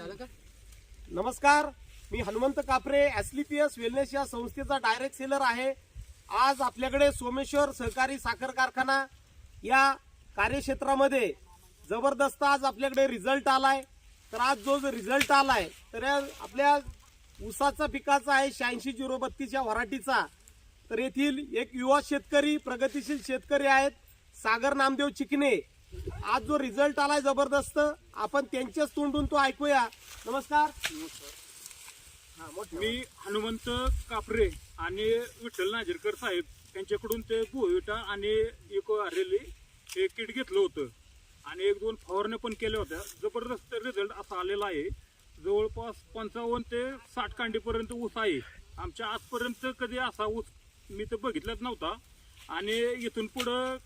नमस्कार, मी हनुमंत कापरे, एसलीपीएस वेलनेस या संस्थेचा डायरेक्ट सेलर आहे। आज आपल्याकडे सोमेश्वर सहकारी साखर कारखाना या कार्यक्षेत्रामध्ये जबरदस्त आज आपल्याकडे रिझल्ट आलाय। तर आज जो रिझल्ट आलाय तर आपल्या ऊसाचा पिकाचा आहे 86-032 या व्हरायटीचा। तर येथील एक युवा शेतकरी, प्रगतिशील शेतकरी आहेत सागर नामदेव चिकणे। आज जो रिझल्ट आलाय जबरदस्त, आपण त्यांच्याच तोंडून तो ऐकूया। नमस्कार। मी हनुमंत कापरे आणि विठ्ठल नाझिरकर साहेब यांच्याकडून ते भुविटा आणि इको आरेली हे किट घेतलं होतं आणि 1-2 फवारण्या पण केल्या होत्या। जबरदस्त रिझल्ट असा आलेला आहे। जवळपास 55 ते 60 कांडीपर्यंत ऊस आहे। आमच्या आजपर्यंत कधी असा ऊस मी तर बघितलाच नव्हता आणि इथून पुढं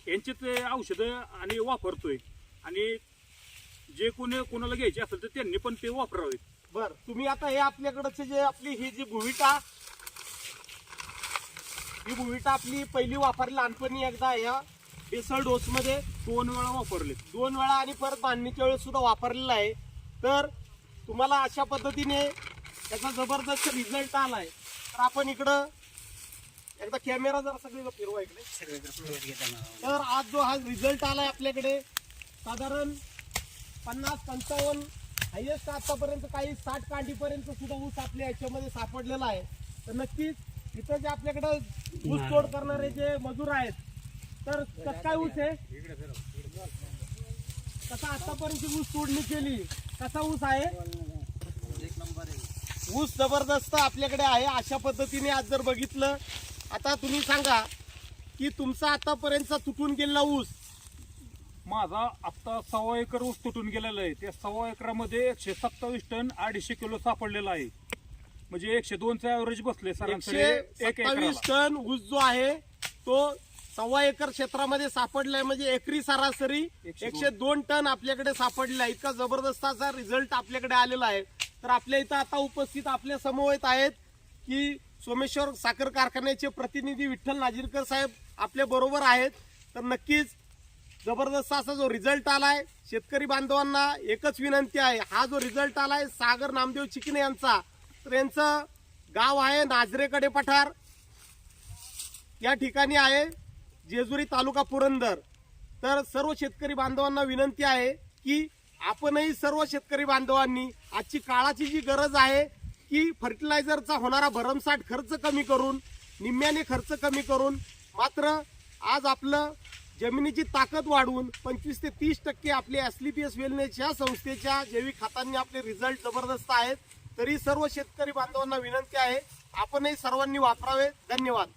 यांचे ते औषधं आणि वापरतोय आणि जे कोणाला घ्यायचे असेल तर त्यांनी पण ते वापरावेत। बर, तुम्ही आता हे आपल्याकडचे जे आपली ही जी भुविटा आपली पहिली वापरली लहानपणी एकदा या बेसल डोस मध्ये 2 वेळा वापरले, 2 वेळा आणि परत बांधणीच्या वेळेस सुद्धा वापरलेला आहे। तर तुम्हाला अशा पद्धतीने त्याचा जबरदस्त रिझल्ट आलाय। तर आपण इकडं एकदा कॅमेरा जरा सगळीकडे फिरवा इकडे। तर आज जो हा रिझल्ट आलाय आपल्याकडे साधारण 50-55 हायेस्ट आतापर्यंत काही 60 कांडीपर्यंत सुद्धा ऊस आपल्या याच्यामध्ये सापडलेला आहे। तर नक्कीच इथं जे आपल्याकडे ऊस तोड करणारे जे मजूर आहेत, तर कसं काय ऊस आहे, कसा आतापर्यंत ऊस तोडणी केली, कसा ऊस आहे, एक नंबर आहे। ऊस जबरदस्त आपल्याकडे आहे। अशा पद्धतीने आज जर बघितलं, आता तुम्ही सांगा की तुमचा आतापर्यंतचा तुटून गेलेला ऊस, माझा आता 1.25 एकर ऊस तुटून गेलेला आहे। त्या 1.25 एकरामध्ये 127 टन 250 किलो सापडलेला आहे। म्हणजे 102चा ऍव्हरेज बसले सरासरी 127 टन ऊस जो आहे तो 1.25 एकर क्षेत्रामध्ये सापडलाय। म्हणजे एकरी सरासरी 102 टन आपल्याकडे सापडलेला आहे। इतका जबरदस्त असा रिझल्ट आपल्याकडे आलेला आहे। तर आपल्या इथं आता उपस्थित आपल्या समवेत आहेत की सोमेश्वर साखर कारखान्याचे प्रतिनिधी विठ्ठल नाझिरकर साहेब आपल्या बरोबर आहेत। तर नक्कीच जबरदस्त असा जो रिझल्ट आलाय, शेतकरी बांधवांना एकच विनंती आहे, हा जो रिझल्ट आलाय सागर नामदेव चिकणे यांचा, तर यांचं गाव आहे नाझरेकडे पठार या ठिकाणी आहे, जेजुरी तालुका पुरंदर। तर सर्व शेतकरी बांधवांना विनंती आहे की आपणही सर्व शेतकरी बांधवांनी आजची काळाची जी गरज आहे की फर्टिलायझरचा होणारा भरमसाठ खर्च कमी करून, निम्म्याने खर्च कमी करून, मात्र आज आपलं जमिनीची ताकद वाढवून 25 ते 30% आपले एसलीपीएस वेलनेस या संस्थेच्या जैविक खतांनी आपले रिझल्ट जबरदस्त आहेत। तरी सर्व शेतकरी बांधवांना विनंती आहे, आपणही सर्वांनी वापरावे। धन्यवाद।